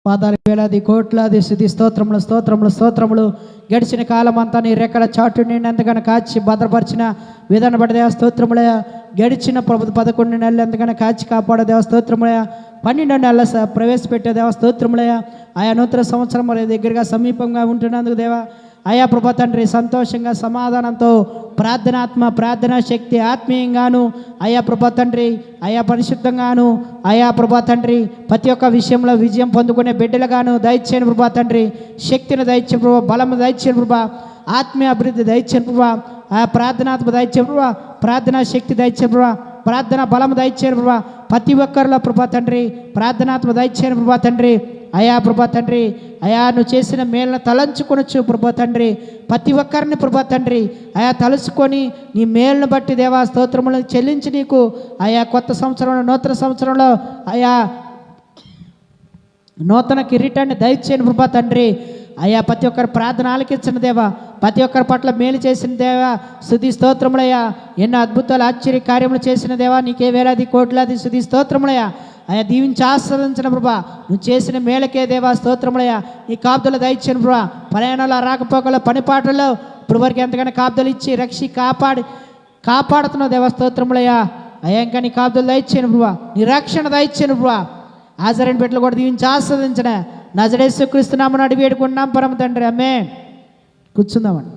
పాదాలకు వేలాది కోట్లాది స్తుతి స్తోత్రములు. గడిచిన కాలం అంతా నీ రెక్కల చాటు నిండి ఎంతగానో కాచి భద్రపరిచిన విధాన పడే దేవ స్తోత్రములయ. గడిచిన 11 నెలలు ఎంతగానో కాచి కాపాడే దేవ స్తోత్రములయ. 12 నెలల ప్రవేశపెట్టే దేవ స్తోత్రములయ. ఆయా నూతన సంవత్సరం మరి దగ్గరగా సమీపంగా ఉంటున్నందుకు దేవా అయా ప్రభా తండ్రి సంతోషంగా సమాధానంతో ప్రార్థనా శక్తి ఆత్మీయంగాను అయా ప్రభా తండ్రి అయా పరిశుద్ధంగాను అయా ప్రభా తండ్రి ప్రతి ఒక్క విషయంలో విజయం పొందుకునే బిడ్డలుగాను దయచేయను ప్రభా తండ్రి. శక్తిని దయచేయను ప్రభా, బలము దయచేయను ప్రభా, ఆత్మీయ అభివృద్ధి దయచేయను ప్రభా, ఆ ప్రార్థనాత్మ దయచేయను ప్రభా, ప్రార్థనా శక్తి దయచేయను ప్రభా, ప్రార్థన బలము దయచేయను ప్రభా, ప్రతి ఒక్కరిలో ప్రభా తండ్రి ప్రార్థనాత్మ దయచేయను ప్రభా తండ్రి. అయా ప్రభా తండ్రి అయా నువ్వు చేసిన మేలను తలంచుకొనొచ్చు ప్రభా తండ్రి. ప్రతి ఒక్కరిని ప్రభా తండ్రి అయా తలుచుకొని నీ మేలును బట్టి దేవా స్తోత్రములను చెల్లించి నీకు అయా కొత్త సంవత్సరంలో నూతన సంవత్సరంలో అయా నూతన కిరీటాన్ని దయచేయను ప్రభా తండ్రి. అయ్యా ప్రతి ఒక్కరి ప్రార్థన ఆలకించిన దేవా, ప్రతి ఒక్కరి పట్ల మేలు చేసిన దేవా స్తుతి స్తోత్రములయ్యా. ఎన్నో అద్భుతాలు ఆశ్చర్య కార్యములు చేసిన దేవా నీకే వేలాది కోట్లాది స్తుతి స్తోత్రములయ్యా. అయ్యా దీవించి ఆస్వాదించిన ప్రభా నువ్వు చేసిన మేలకే దేవా స్తోత్రములయ్యా. నీ కాపుదల దయచేయను ప్రభా, ప్రయాణాల రాకపోకల పనిపాటల్లో ఇప్పుడు వరకు ఎంతగానో కాపుదలు ఇచ్చి రక్షి కాపాడుతున్నావు దేవా స్తోత్రములయ్యా. అయ్యా ఇంకా నీ కాపుదలు దయచేయను ప్రభా, నీ రక్షణ దయచేయను ప్రభా. హాజరైన బిడ్డలు కూడా దీవించి ఆస్వాదించిన నజరేయుక్రీస్తు నామమున అడిగి వేడుకుంటున్నాం పరమ తండ్రి, ఆమేన్. కూర్చుందామండి.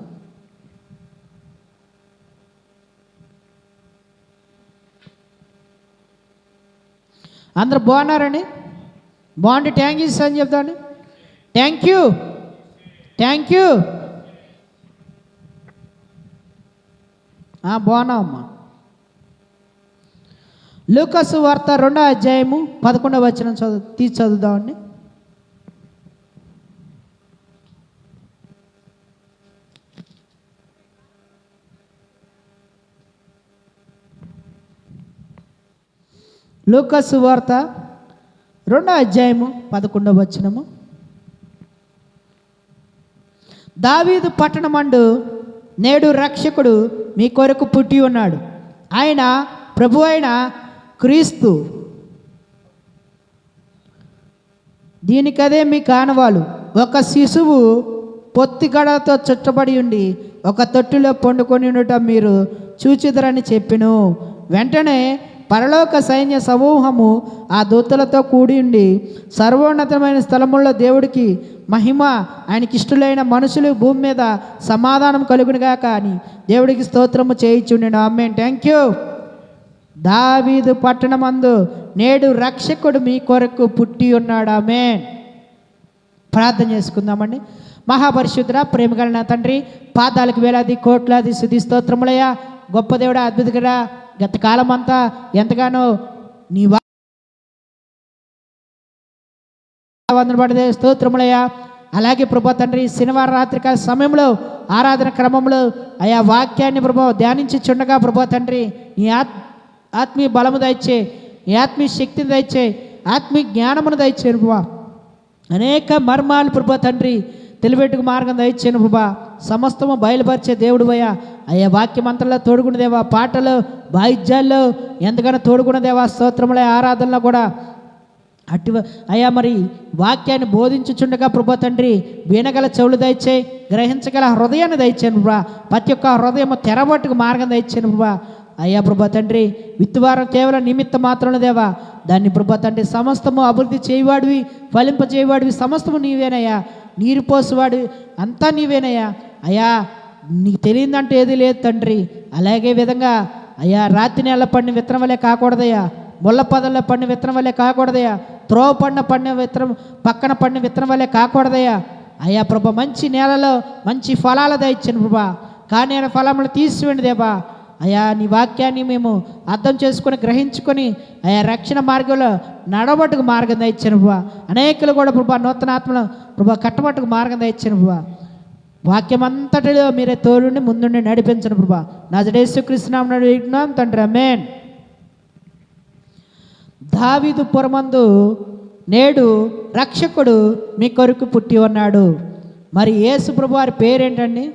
అందరూ బాగున్నారండి? బాగుండి థ్యాంక్ యూ అని చెప్తాండి. Thank you బాగున్నామమ్మా. లూకాసు వార్త 2వ అధ్యాయము 11వ వచనం చదువుదామండి. లూకాసు వార్త 2వ అధ్యాయము 11వ వచనము. దావీదు పట్టణమందు నేడు రక్షకుడు మీ కొరకు పుట్టి ఉన్నాడు, ఆయన ప్రభు అయిన క్రీస్తు. దీనికదే మీ కానవాలు, ఒక శిశువు పొత్తిగడతో చుట్టబడి ఉండి ఒక తొట్టిలో పండుకొని ఉండటం మీరు చూచిదరని చెప్పెను. వెంటనే పరలోక సైన్య సమూహము ఆ దూతలతో కూడి ఉండి సర్వోన్నతమైన స్థలముల్లో దేవుడికి మహిమ, ఆయనకి ఇష్టలైన మనుషులు భూమి మీద సమాధానం కలుగునుగాక అని దేవుడికి స్తోత్రము చేయించుండెను. ఆమేన్. Thank you. దావీదు పట్టణమందు నేడు రక్షకుడు మీ కొరకు పుట్టి ఉన్నాడు. ఆమేన్. ప్రార్థన చేసుకుందామండి. మహాపరిశుద్ధుడా, ప్రేమగల నా తండ్రి, పాదాలకు వేలాది కోట్లాది స్తుతి స్తోత్రములయ్యా. గొప్ప దేవుడా, అద్భుతగా గత కాలం అంతా ఎంతగానో నీ వందనపడే స్తోత్రములయ్యా. అలాగే ప్రభా తండ్రి శనివారం రాత్రికాల సమయంలో ఆరాధన క్రమంలో అయా వాక్యాన్ని ప్రభా ధ్యానించి చుండగా ప్రభా తండ్రి నీ ఆత్మీయ బలము దయచే, నీ ఆత్మీయ శక్తిని దయచే, ఆత్మీయ జ్ఞానమును దయచే ప్రభా. అనేక మర్మాలు ప్రభా తండ్రి తెలివెట్టుకు మార్గం దయచేను ప్రభా. సమస్తము బయలుపరిచే దేవుడు అయ్యా. అయ్యా వాక్యమంత్రంలో తోడుకున్న దేవా, పాటలు వాయిద్యాల్లో ఎంతగానో తోడుకున్న దేవా స్తోత్రములే. ఆరాధనలో కూడా అటు అయ్యా మరి వాక్యాన్ని బోధించుచుండగా ప్రభా తండ్రి వినగల చెవులు దయచే, గ్రహించగల హృదయాన్ని దయచేను ప్రభా. ప్రతి ఒక్క హృదయము తెరబట్టుకు మార్గం దయచేను ప్రభా. అయ్యా ప్రభా తండ్రి విత్తువారం కేవలం నిమిత్త మాత్రమే దేవా, దాన్ని ప్రభా తండ్రి సమస్తము అభివృద్ధి చేయవాడివి, ఫలింప చేయవాడివి, సమస్తము నీవేనయ్యా. నీరు పోసువాడు అంతా నీవేనయ్యా. అయ్యా నీకు తెలియదంటే ఏది లేదు తండ్రి. అలాగే విధంగా అయ్యా రాత్రి నెల పడిన విత్తనం వల్లే కాకూడదయ్యా, ముళ్ళ పొదల్లో పడిన విత్తనం వల్లే కాకూడదయ్యా, త్రోవ పడిన విత్తనం పక్కన పడిన విత్తనం వల్లే కాకూడదయ్యా. అయ్యా ప్రభా మంచి నేలలో మంచి ఫలాలు దయచ్చాను ప్రభా, కానీ ఫలములు తీసివేండి దేవా. అయ్యా నీ వాక్యాన్ని మేము అర్థం చేసుకొని గ్రహించుకొని అయ్యా రక్షణ మార్గంలో నడవట్టుకు మార్గం దయచ్చాను ప్రభా. అనేకులు కూడా ప్రభా నూతన ఆత్మలో ప్రభా కట్టబట్టుకు మార్గం దయచ్చాను ప్రభా. వాక్యం అంతటిలో మీరే తోడుండి ముందుండి నడిపించను ప్రభా. నజరేయుక్రీస్తు నామమున అడుగుతున్నాం తండ్రి, ఆమేన్. దావీదు పురమందు నేడు రక్షకుడు మీ కొరకు పుట్టి ఉన్నాడు. మరి యేసు ప్రభు వారి పేరేంటండి?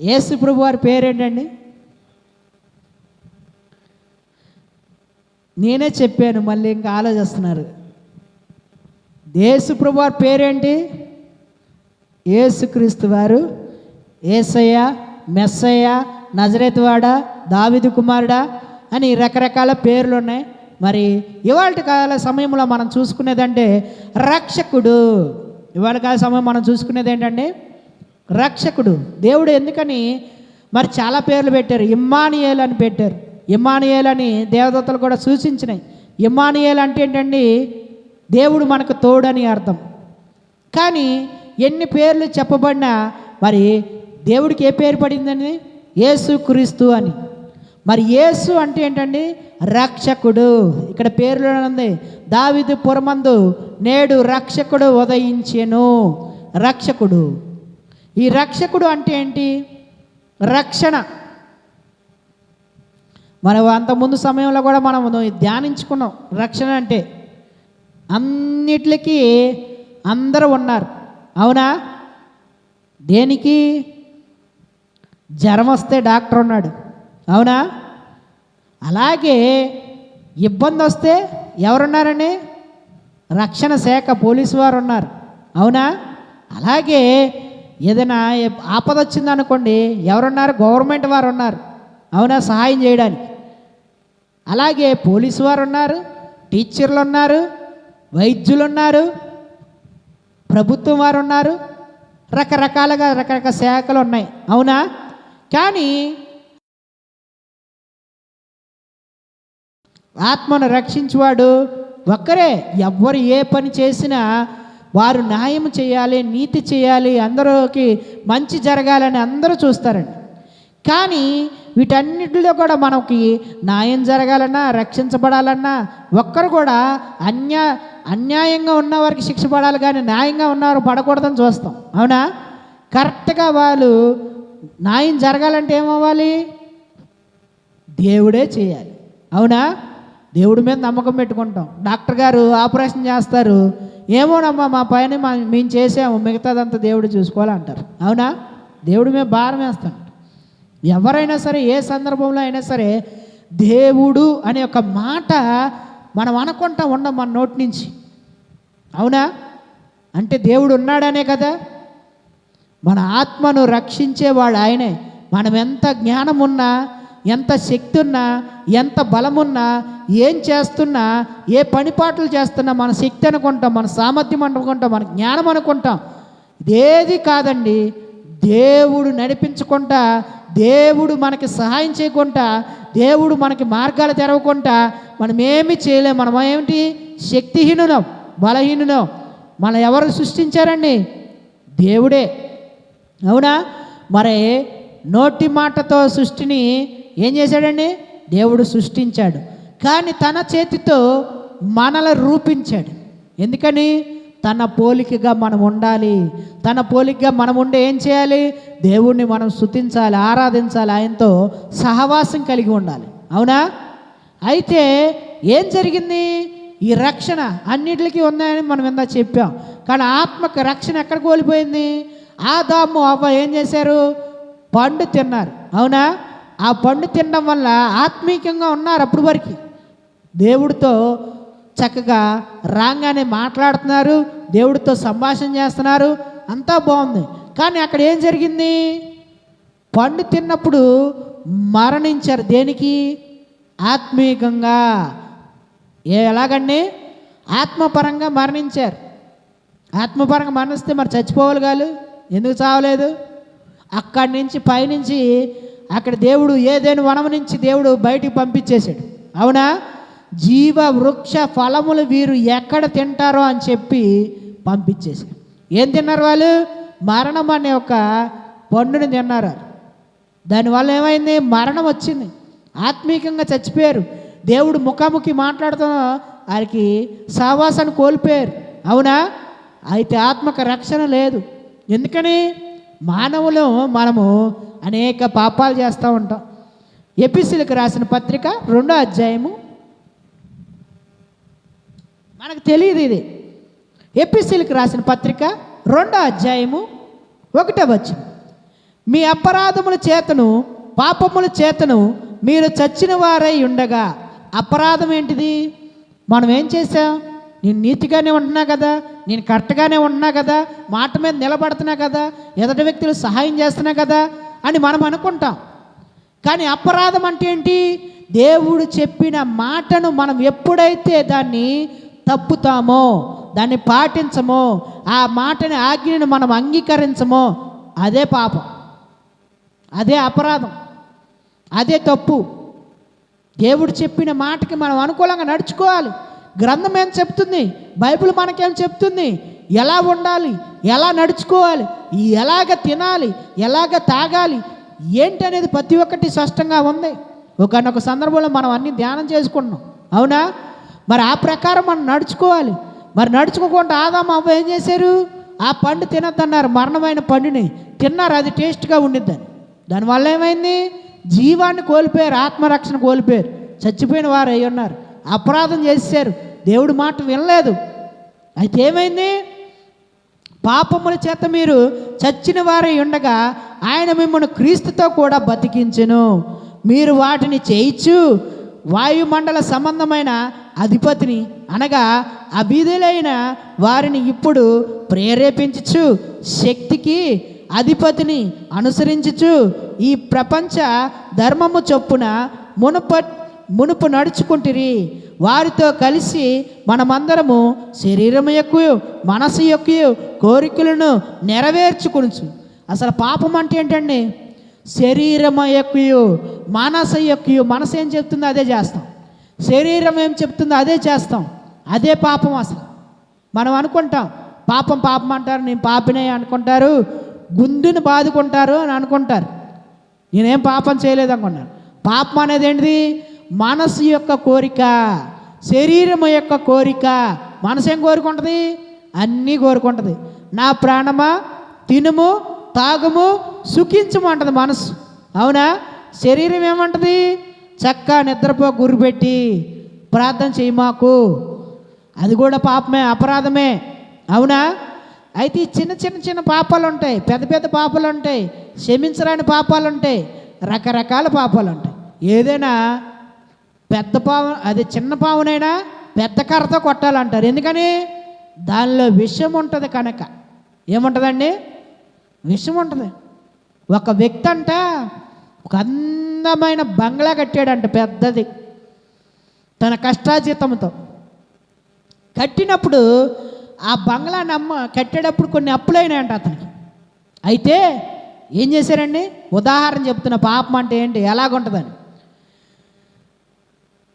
యేసు ప్రభు వారి పేరేంటండి? నేనే చెప్పాను, మళ్ళీ ఇంకా ఆలోచిస్తున్నారు. యేసు ప్రభు వారి పేరేంటి? యేసుక్రీస్తు వారు, యేసయ్య, మెస్సయ్య, నజరేతువాడ, దావీదు కుమారుడా అని రకరకాల పేర్లు ఉన్నాయి. మరి ఇవాళ కాల సమయంలో మనం చూసుకునేదంటే రక్షకుడు. ఇవాళ కాల సమయం మనం చూసుకునేది ఏంటంటే రక్షకుడు. దేవుడు ఎందుకని మరి చాలా పేర్లు పెట్టారు. ఇమ్మానుయేల్ అని పెట్టారు. ఇమ్మానుయేల్ అని దేవదూతలు కూడా సూచించినాయి. ఇమ్మానుయేల్ అంటే ఏంటండి? దేవుడు మనకు తోడని అర్థం. కానీ ఎన్ని పేర్లు చెప్పబడినా మరి దేవుడికి ఏ పేరు పడిందని? యేసుక్రీస్తు అని. మరి యేసు అంటే ఏంటండి? రక్షకుడు. ఇక్కడ పేరులో ఉంది, దావీదు పురమందు నేడు రక్షకుడు ఉదయించెను. రక్షకుడు. ఈ రక్షకుడు అంటే ఏంటి? రక్షణ. మనం అంతకుముందు సమయంలో కూడా మనం ధ్యానించుకున్నాం. రక్షణ అంటే అన్నిటికీ అందరూ ఉన్నారు, అవునా? దేనికి? జ్వరం వస్తే డాక్టర్ ఉన్నాడు, అవునా? అలాగే ఇబ్బంది వస్తే ఎవరున్నారండి? రక్షణ శాఖ పోలీసు వారు ఉన్నారు, అవునా? అలాగే ఏదైనా ఆపద వచ్చిందనుకోండి, ఎవరున్నారు? గవర్నమెంట్ వారు ఉన్నారు, అవునా? సహాయం చేయడానికి. అలాగే పోలీసు వారు ఉన్నారు, టీచర్లు ఉన్నారు, వైద్యులు ఉన్నారు, ప్రభుత్వం వారు ఉన్నారు, రకరకాలుగా రకరకాల శాఖలు ఉన్నాయి, అవునా? కానీ ఆత్మను రక్షించువాడు ఒక్కరే. ఎవ్వరు ఏ పని చేసినా వారు న్యాయం చేయాలి, నీతి చేయాలి, అందరికి మంచి జరగాలని అందరూ చూస్తారండి. కానీ వీటన్నిటిలో కూడా మనకి న్యాయం జరగాలన్నా, రక్షించబడాలన్నా ఒక్కరు కూడా అన్యాయంగా ఉన్నవారికి శిక్ష పడాలి, కానీ న్యాయంగా ఉన్నవారు పడకూడదని చూస్తాం, అవునా? కరెక్ట్గా వాళ్ళు న్యాయం జరగాలంటే ఏమవ్వాలి? దేవుడే చేయాలి, అవునా? దేవుడి మీద నమ్మకం పెట్టుకుంటాం. డాక్టర్ గారు ఆపరేషన్ చేస్తారు, ఏమోనమ్మా మా పైన మేము చేసాము, మిగతాదంతా దేవుడు చూసుకోవాలంటారు, అవునా? దేవుడి మీద భారం వేస్తాం. ఎవరైనా సరే, ఏ సందర్భంలో అయినా సరే దేవుడు అనే ఒక మాట మనం అనుకుంటా ఉండం మన నోటి నుంచి, అవునా? అంటే దేవుడు ఉన్నాడనే కదా. మన ఆత్మను రక్షించేవాడు ఆయనే. మనం ఎంత జ్ఞానం ఉన్నా, ఎంత శక్తి ఉన్నా, ఎంత బలమున్నా, ఏం చేస్తున్నా, ఏ పనిపాట్లు చేస్తున్నా మన శక్తి అనుకుంటాం, మన సామర్థ్యం అనుకుంటాం, మన జ్ఞానం అనుకుంటాం. ఇదేది కాదండి. దేవుడు నడిపించుకుంటా, దేవుడు మనకి సహాయం చేయకుండా, దేవుడు మనకి మార్గాలు తెరవకుండా మనం ఏమి చేయలేం. మనం ఏమిటి? శక్తిహీనులం, బలహీనులం. మన ఎవరు సృష్టించారండి? దేవుడే, అవునా? మరి నోటి మాటతో సృష్టిని ఏం చేశాడండి? దేవుడు సృష్టించాడు. కానీ తన చేతితో మనల్ని రూపించాడు. ఎందుకని? తన పోలికగా మనం ఉండాలి. తన పోలికగా మనం ఉండే ఏం చేయాలి? దేవుణ్ణి మనం స్తుతించాలి, ఆరాధించాలి, ఆయనతో సహవాసం కలిగి ఉండాలి, అవునా? అయితే ఏం జరిగింది? ఈ రక్షణ అన్నిటికీ ఉన్నాయని మనం ఇందా చెప్పాం. కానీ ఆత్మకు రక్షణ ఎక్కడ కోల్పోయింది? ఆదాము అవ్వ ఏం చేశారు? పండు తిన్నారు, అవునా? ఆ పండు తినడం వల్ల ఆత్మీయంగా ఉన్నారు. అప్పుడు వరకు దేవుడితో చక్కగా రాగానే మాట్లాడుతున్నారు, దేవుడితో సంభాషణ చేస్తున్నారు, అంతా బాగుంది. కానీ అక్కడ ఏం జరిగింది? పండు తిన్నప్పుడు మరణించారు. దేనికి? ఆత్మీయంగా. ఎలాగండి? ఆత్మపరంగా మరణించారు. ఆత్మపరంగా మరణిస్తే మరి చచ్చిపోవాలి కాదు, ఎందుకు చావలేదు? అక్కడి నుంచి పైనుంచి అక్కడ దేవుడు ఏదైనా వనం నుంచి దేవుడు బయటికి పంపించేశాడు, అవునా? జీవ వృక్ష ఫలములు వీరు ఎక్కడ తింటారో అని చెప్పి పంపించేశాడు. ఏం తిన్నారు వాళ్ళు? మరణం అనే ఒక పండుని తిన్నారు. దానివల్ల ఏమైంది? మరణం వచ్చింది. ఆత్మీయంగా చచ్చిపోయారు. దేవుడు ముఖాముఖి మాట్లాడుతున్న వారికి సహవాసాన్ని కోల్పోయారు, అవునా? అయితే ఆత్మక రక్షణ లేదు. ఎందుకని? మానవులు మనము అనేక పాపాలు చేస్తూ ఉంటాం. ఎపిసీలకు రాసిన పత్రిక 2వ అధ్యాయము, మనకు తెలియదు ఇది. ఎపిసీలకు రాసిన పత్రిక 2వ అధ్యాయము 1వ వచనం, మీ అపరాధముల చేతను పాపముల చేతను మీరు చచ్చిన వారై ఉండగా. అపరాధం ఏంటిది? మనం ఏం చేసాం? నేను నీతిగానే ఉంటున్నా కదా, నేను కరెక్ట్గానే ఉంటున్నా కదా, మాట మీద నిలబడుతున్నా కదా, ఎదుటి వ్యక్తులు సహాయం చేస్తున్నా కదా అని మనం అనుకుంటాం. కానీ అపరాధం అంటే ఏంటి? దేవుడు చెప్పిన మాటను మనం ఎప్పుడైతే దాన్ని తప్పుతామో, దాన్ని పాటించమో, ఆ మాటని ఆజ్ఞను మనం అంగీకరించమో, అదే పాపం, అదే అపరాధం, అదే తప్పు. దేవుడు చెప్పిన మాటకి మనం అనుకూలంగా నడుచుకోవాలి. గ్రంథం ఏం చెప్తుంది? బైబిల్ మనకేం చెప్తుంది? ఎలా ఉండాలి, ఎలా నడుచుకోవాలి, ఎలాగ తినాలి, ఎలాగ తాగాలి ఏంటి అనేది ప్రతి ఒక్కటి స్పష్టంగా ఉంది. ఒకనొక సందర్భంలో మనం అన్ని ధ్యానం చేసుకుంటున్నాం, అవునా? మరి ఆ ప్రకారం మనం నడుచుకోవాలి. మరి నడుచుకోకుండా ఆదాము అవ్వ ఏం చేశారు? ఆ పండు తినద్దన్నారు, మరణమైన పండుని తిన్నారు, అది టేస్ట్గా ఉండిద్దని. దానివల్ల ఏమైంది? జీవాన్ని కోల్పోయారు, ఆత్మరక్షణ కోల్పోయారు, చచ్చిపోయిన వారు అయి ఉన్నారు, అపరాధం చేశారు, దేవుడి మాట వినలేదు. అయితే ఏమైంది? పాపముల చేత మీరు చచ్చిన వారై ఉండగా ఆయన మిమ్మల్ని క్రీస్తుతో కూడా బతికించెను. మీరు వాటిని చేయించు వాయుమండల సంబంధమైన అధిపతిని అనగా అబీధులైన వారిని ఇప్పుడు ప్రేరేపించుచు శక్తికి అధిపతిని అనుసరించుచు ఈ ప్రపంచ ధర్మము చొప్పున మునుపు నడుచుకుంటురి. వారితో కలిసి మనమందరము శరీరము యొక్క మనసు యొక్క కోరికలను నెరవేర్చుకొనుచు. అసలు పాపం అంటే ఏంటండి? శరీరము యొక్క మనసు యొక్క, మనసు ఏం చెప్తుందో అదే చేస్తాం, శరీరం ఏం చెప్తుందో అదే చేస్తాం, అదే పాపం. అసలు మనం అనుకుంటాం పాపం పాపం అంటారు, నేను పాపినే అనుకుంటారు, గుండెని బాదుకుంటారు అని అనుకుంటారు, నేనేం పాపం చేయలేదు అనుకున్నాను. పాపం అనేది ఏంటిది? మనసు యొక్క కోరిక, శరీరం యొక్క కోరిక. మనసు ఏం కోరుకుంటుంది? అన్నీ కోరుకుంటుంది. నా ప్రాణమా తినుము తాగుము సుఖించము అంటది మనసు, అవునా? శరీరం ఏమంటుంది? చక్కగా నిద్రపో, గురిపెట్టి ప్రార్థన చేయి మాకు, అది కూడా పాపమే, అపరాధమే, అవునా? అయితే ఈ చిన్న చిన్న చిన్న పాపాలు ఉంటాయి, పెద్ద పెద్ద పాపాలు ఉంటాయి, క్షమించరాని పాపాలు ఉంటాయి, రకరకాల పాపాలు ఉంటాయి. ఏదైనా పెద్ద పాము, అది చిన్న పావునైనా పెద్ద కర్రతో కొట్టాలంటారు. ఎందుకని? దానిలో విషం ఉంటుంది కనుక. ఏముంటుందండి? విషం ఉంటుంది. ఒక వ్యక్తి అంట ఒక అందమైన బంగ్లా కట్టాడంట, పెద్దది, తన కష్టాజీతంతో. కట్టినప్పుడు ఆ బంగ్లా కట్టేటప్పుడు కొన్ని అప్పులైనాయంట అతనికి. అయితే ఏం చేశారండి? ఉదాహరణ చెప్తున్న పాపం అంటే ఏంటి, ఎలాగుంటుందని.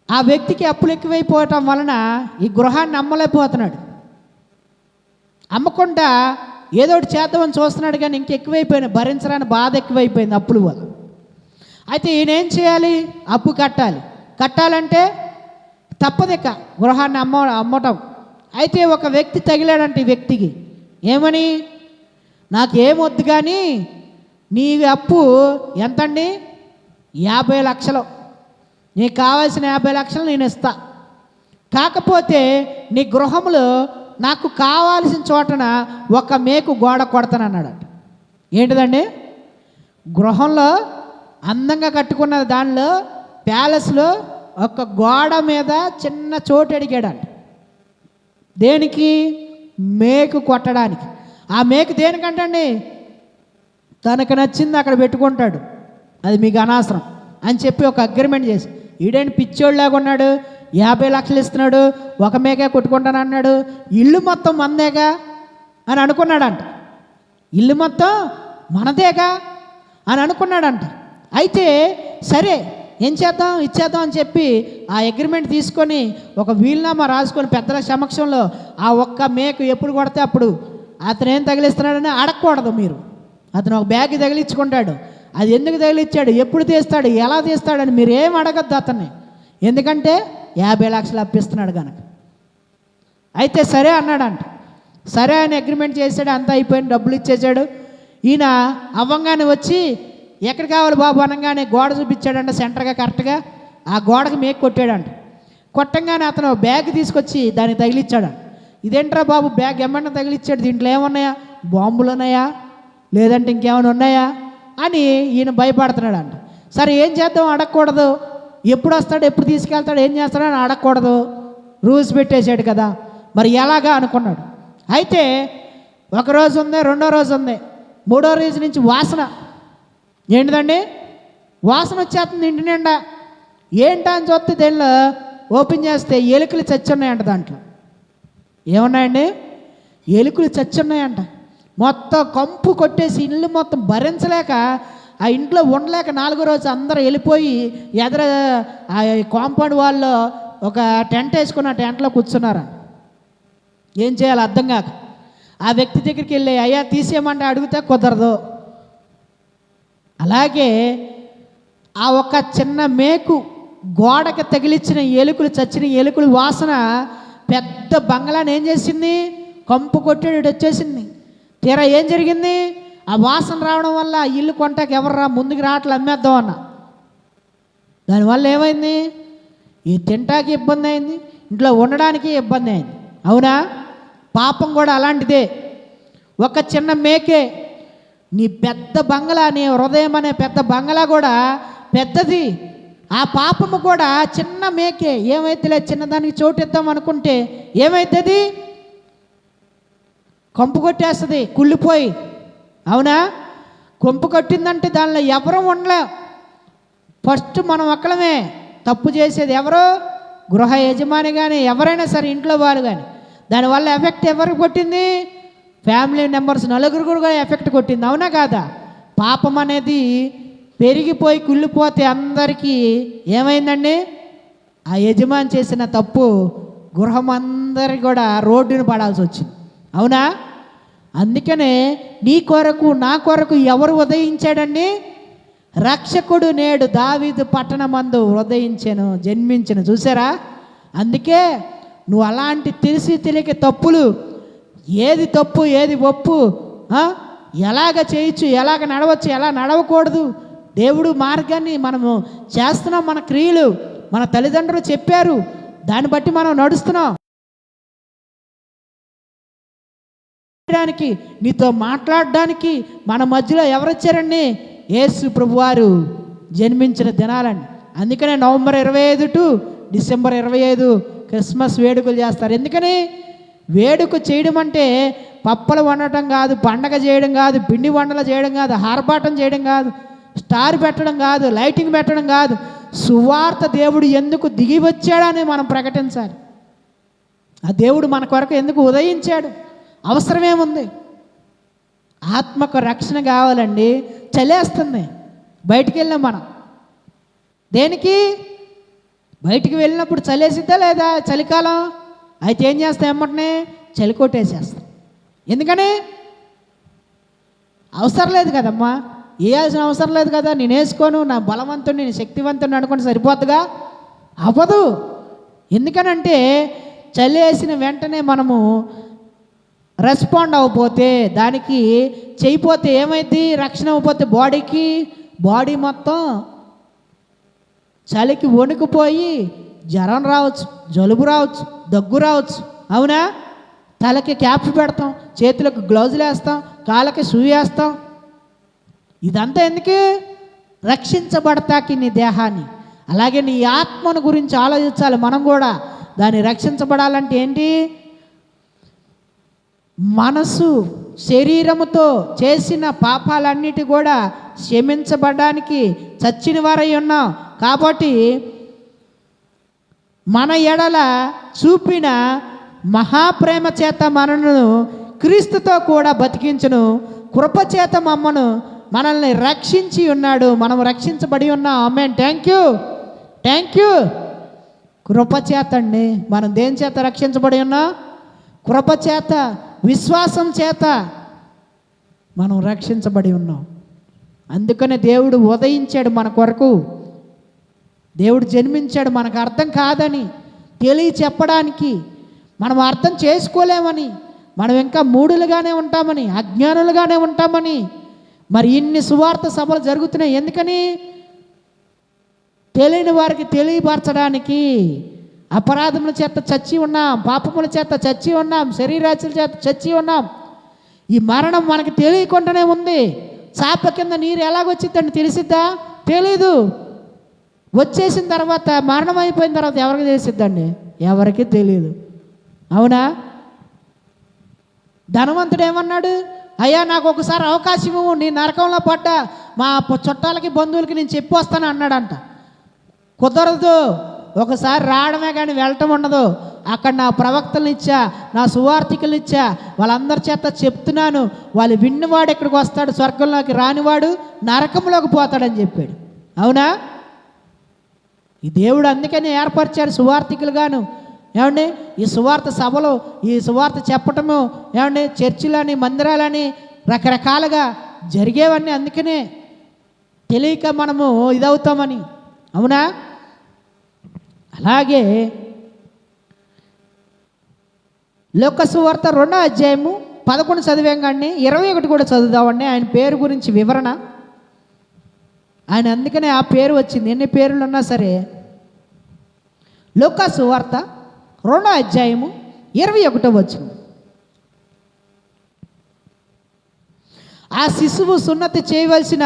ఆ వ్యక్తికి అప్పులు ఎక్కువైపోవటం వలన ఈ గృహాన్ని అమ్మలేకపోతున్నాడు. అమ్మకుండా ఏదో ఒకటి చేద్దామని చూస్తున్నాడు, కానీ ఇంకెక్కువైపోయింది, భరించడానికి బాధ ఎక్కువైపోయింది అప్పుల వల్ల. అయితే ఈయన ఏం చేయాలి? అప్పు కట్టాలి. కట్టాలంటే తప్పదిక గృహాన్ని అమ్మటం. అయితే ఒక వ్యక్తి తగిలాడంటే ఈ వ్యక్తికి ఏమని, నాకేమొద్దు కానీ నీ అప్పు ఎంతండి? 50 లక్షలు, నీకు కావాల్సిన 50 లక్షలు నేను ఇస్తా, కాకపోతే నీ గృహంలో నాకు కావాల్సిన చోటన ఒక మేకు గోడ కొడతాను అన్నాడట. ఏంటిదండి? గృహంలో అందంగా కట్టుకున్న దానిలో ప్యాలెస్లో ఒక గోడ మీద చిన్న చోటు అడిగాడంట. దేనికి? మేకు కొట్టడానికి. ఆ మేకు దేనికంటండి? తనకు నచ్చింది అక్కడ పెట్టుకుంటాడు, అది మీకు అనవసరం అని చెప్పి ఒక అగ్రిమెంట్ చేసి, ఈడేంటి పిచ్చోళ్ళలాగా ఉన్నాడు, 50 లక్షలు ఇస్తున్నాడు, ఒక మేకే కొట్టుకుంటాను అన్నాడు, ఇల్లు మొత్తం మనదేగా అని అనుకున్నాడంట, ఇల్లు మొత్తం మనదేగా అని అనుకున్నాడంట. అయితే సరే ఏం చేద్దాం, ఇచ్చేద్దాం అని చెప్పి ఆ అగ్రిమెంట్ తీసుకొని ఒక వీలునామా రాసుకొని పెద్దల సమక్షంలో ఆ ఒక్క మేకు ఎప్పుడు కొడితే అప్పుడు అతను ఏం తగిలిస్తున్నాడని అడగకూడదు మీరు. అతను ఒక బ్యాగ్ తగిలించుకుంటాడు, అది ఎందుకు తగిలిచ్చాడు, ఎప్పుడు తీస్తాడు, ఎలా తీస్తాడని మీరు ఏం అడగద్దు అతన్ని, ఎందుకంటే 50 లక్షలు అప్పిస్తున్నాడు కనుక. అయితే సరే అన్నాడంట. సరే అని అగ్రిమెంట్ చేశాడు, అంతా అయిపోయింది, డబ్బులు ఇచ్చేసాడు. ఈయన అవ్వంగానే వచ్చి ఎక్కడ కావాలి బాబు అనగానే గోడ చూపించాడంట, సెంటర్గా కరెక్ట్గా ఆ గోడకు మేకు కొట్టాడంట. కొట్టంగానే అతను బ్యాగ్ తీసుకొచ్చి దానికి తగిలిచ్చాడంట. ఇదేంట్రా బాబు బ్యాగ్ ఏమన్నా తగిలిచ్చాడు, దీంట్లో ఏమున్నాయా, బాంబులు ఉన్నాయా, లేదంటే ఇంకేమైనా ఉన్నాయా అని ఈయన భయపడుతున్నాడంట. సరే ఏం చేద్దాం, అడగకూడదు, ఎప్పుడు వస్తాడు, ఎప్పుడు తీసుకెళ్తాడు, ఏం చేస్తాడు అని అడగకూడదు, రూల్స్ పెట్టేశాడు కదా. మరి ఎలాగా అనుకున్నాడు. అయితే ఒకరోజు ఉంది, రెండో రోజు ఉంది, మూడో రోజు నుంచి వాసన ఏంటిదండి, వాసన వచ్చేస్తుంది ఇంటి నిండా. ఏంటా అని చూస్తే దీనిలో ఓపెన్ చేస్తే ఎలుకలు చచ్చున్నాయంట. దాంట్లో ఏమున్నాయండి, ఎలుకలు చచ్చున్నాయంట. మొత్తం కంపు కొట్టేసి ఇల్లు మొత్తం భరించలేక ఆ ఇంట్లో ఉండలేక నాలుగో రోజు అందరూ వెళ్ళిపోయి ఎదుర ఆ కాంపౌండ్ వాళ్ళు ఒక టెంట్ వేసుకున్న టెంట్లో కూర్చున్నారు. ఏం చేయాలో అర్థం కాక ఆ వ్యక్తి దగ్గరికి వెళ్ళి అయ్యా తీసేయమంటే అడిగితే కుదరదు. అలాగే ఆ ఒక చిన్న మేకు గోడకి తగిలించిన ఎలుకలు, చచ్చిన ఎలుకలు వాసన పెద్ద బంగ్లాని ఏం చేసింది, కంపు కొట్టేడు వచ్చేసింది. తీరా ఏం జరిగింది, ఆ వాసన రావడం వల్ల ఇల్లు కొంటాకి ఎవర్రా ముందుకు రావట్లే, అమ్మేద్దాం అన్న. దానివల్ల ఏమైంది, ఈ తింటాకి ఇబ్బంది అయింది, ఇంట్లో ఉండడానికి ఇబ్బంది అయింది. అవునా, పాపం కూడా అలాంటిదే. ఒక చిన్న మేకే నీ పెద్ద బంగ్లా, నీ హృదయం అనే పెద్ద బంగ్లా కూడా పెద్దది. ఆ పాపము కూడా చిన్న మేకే. ఏమైతే చిన్నదానికి చోటు ఇద్దాం అనుకుంటే ఏమైతుంది, కంపు కొట్టేస్తుంది కుళ్ళిపోయి. అవునా, కొంపు కొట్టిందంటే దానిలో ఎవరు ఉండలేం. ఫస్ట్ మనం ఒక్కలమే తప్పు చేసేది. ఎవరు, గృహ యజమాని కానీ ఎవరైనా సరే, ఇంట్లో వారు కానీ. దానివల్ల ఎఫెక్ట్ ఎవరికి కొట్టింది, ఫ్యామిలీ మెంబర్స్ నలుగురు కూడా ఎఫెక్ట్ కొట్టింది. అవునా కాదా, పాపం అనేది పెరిగిపోయి కుళ్ళిపోతే అందరికీ ఏమైందండి, ఆ యజమాని చేసిన తప్పు గృహం అందరికి కూడా రోడ్డును పడాల్సి వచ్చింది. అవునా, అందుకనే నీ కొరకు నా కొరకు ఎవరు ఉదయించాడండి, రక్షకుడు నేడు దావీదు పట్టణమందు ఉదయించెను, జన్మించెను. చూసారా, అందుకే నువ్వు అలాంటి తెలిసి తెలియక తప్పులు, ఏది తప్పు ఏది ఒప్పు, ఎలాగ చేయొచ్చు, ఎలాగ నడవచ్చు, ఎలా నడవకూడదు, దేవుడు మార్గాన్ని మనము చేస్తున్నాం. మన క్రియలు మన తల్లిదండ్రులు చెప్పారు, దాన్ని బట్టి మనం నడుస్తున్నాం. నీతో మాట్లాడడానికి మన మధ్యలో ఎవరు వచ్చారండి, యేసు ప్రభువారు జన్మించిన దినాలండి. అందుకనే నవంబర్ 25 టు డిసెంబర్ 25 క్రిస్మస్ వేడుకలు చేస్తారు. ఎందుకని, వేడుక చేయడం అంటే పప్పలు వండటం కాదు, పండగ చేయడం కాదు, పిండి వంటలు చేయడం కాదు, హార్బాటం చేయడం కాదు, స్టార్ పెట్టడం కాదు, లైటింగ్ పెట్టడం కాదు. సువార్త దేవుడు ఎందుకు దిగి వచ్చాడని మనం ప్రకటించాలి. ఆ దేవుడు మన కొరకు ఎందుకు ఉదయించాడు, అవసరమేముంది. ఆత్మకు రక్షణ కావాలండి. చలేస్తుంది, బయటికి వెళ్ళాం మనం. దేనికి, బయటికి వెళ్ళినప్పుడు చలేసిద్దా లేదా, చలికాలం అయితే ఏం చేస్తాం, ఎమ్మటనే చలి కొట్టేసేస్తాం. ఎందుకని, అవసరం లేదు కదమ్మా, వేయాల్సిన అవసరం లేదు కదా. నేను వేసుకోను, నా బలవంతుని, నేను శక్తివంతుని అనుకుంటే సరిపోతుందిగా, అవ్వదు. ఎందుకనంటే చలి వేసిన వెంటనే మనము రెస్పాండ్ అవ్వకపోతే, దానికి చేయిపోతే ఏమైంది, రక్షణ అవ్వకపోతే బాడీ మొత్తం చలికి వణుకుపోయి జ్వరం రావచ్చు, జలుబు రావచ్చు, దగ్గు రావచ్చు. అవునా, తలకి క్యాప్స్ పెడతాం, చేతులకు గ్లౌజులు వేస్తాం, కాళ్ళకి షూ వేస్తాం. ఇదంతా ఎందుకు, రక్షించబడతాకి నీ దేహాన్ని. అలాగే నీ ఆత్మను గురించి ఆలోచించాలి మనం కూడా. దాన్ని రక్షించబడాలంటే ఏంటి, మనసు శరీరముతో చేసిన పాపాలన్నిటి కూడా క్షమించబడడానికి చచ్చిన వారై ఉన్నాం. కాబట్టి మన ఎడల చూపిన మహాప్రేమ చేత మనను క్రీస్తుతో కూడా బతికించును, కృపచేత మనల్ని రక్షించి ఉన్నాడు. మనం రక్షించబడి ఉన్నాం. ఆమేన్. Thank you. కృపచేత అండి. మనం దేని చేత రక్షించబడి ఉన్నాం, కృపచేత, విశ్వాసం చేత మనం రక్షించబడి ఉన్నాం. అందుకనే దేవుడు ఉదయించాడు మన కొరకు, దేవుడు జన్మించాడు. మనకు అర్థం కాదని తెలియ చెప్పడానికి, మనం అర్థం చేసుకోలేమని, మనం ఇంకా మూఢులుగానే ఉంటామని, అజ్ఞానులుగానే ఉంటామని. మరి ఇన్ని సువార్త సభలు జరుగుతున్నాయి ఎందుకని, తెలియని వారికి తెలియపరచడానికి. అపరాధముల చేత చచ్చి ఉన్నాం, పాపముల చేత చచ్చి ఉన్నాం, శరీరాశుల చేత చచ్చి ఉన్నాం. ఈ మరణం మనకి తెలియకుండానే ఉంది. చాప కింద నీరు ఎలాగొచ్చిందని తెలిసిద్దా, తెలీదు. వచ్చేసిన తర్వాత, మరణం అయిపోయిన తర్వాత ఎవరికి తెలిసిద్దండి, ఎవరికి తెలియదు. అవునా? ధనవంతుడు ఏమన్నాడు? అయ్యా నాకు ఒకసారి అవకాశం ఇవ్వు, నీ నరకంలో పడ్డా మా చుట్టాలకి బంధువులకి నేను చెప్పి వస్తాను అన్నాడంట. కుదరదు, ఒకసారి రావడమే కానీ వెళ్ళటం ఉండదు. అక్కడ నా ప్రవక్తలను ఇచ్చా, నా సువార్థికులను ఇచ్చా, వాళ్ళందరి చేత చెప్తున్నాను, వాళ్ళు విన్నవాడు ఇక్కడికి వస్తాడు, స్వర్గంలోకి రానివాడు నరకంలోకి పోతాడని చెప్పాడు. అవునా? ఈ దేవుడు అందుకని ఏర్పరిచాడు సువార్థికులుగాను. ఏమండి, ఈ సువార్త సభలు, ఈ సువార్త చెప్పటము, ఏమండి, చర్చిలని, మందిరాలని రకరకాలుగా జరిగేవన్నీ అందుకనే, తెలియక మనము ఇదవుతామని. అవునా? అలాగే లోక సువార్త 2వ అధ్యాయము 11 చదివాం కానీ 21 కూడా చదువుదామండి. ఆయన పేరు గురించి వివరణ. ఆయన అందుకనే ఆ పేరు వచ్చింది. ఎన్ని పేర్లు ఉన్నా సరే, లోక సువార్త 2వ అధ్యాయము 21 వచనం. ఆ శిశువు సున్నతి చేయవలసిన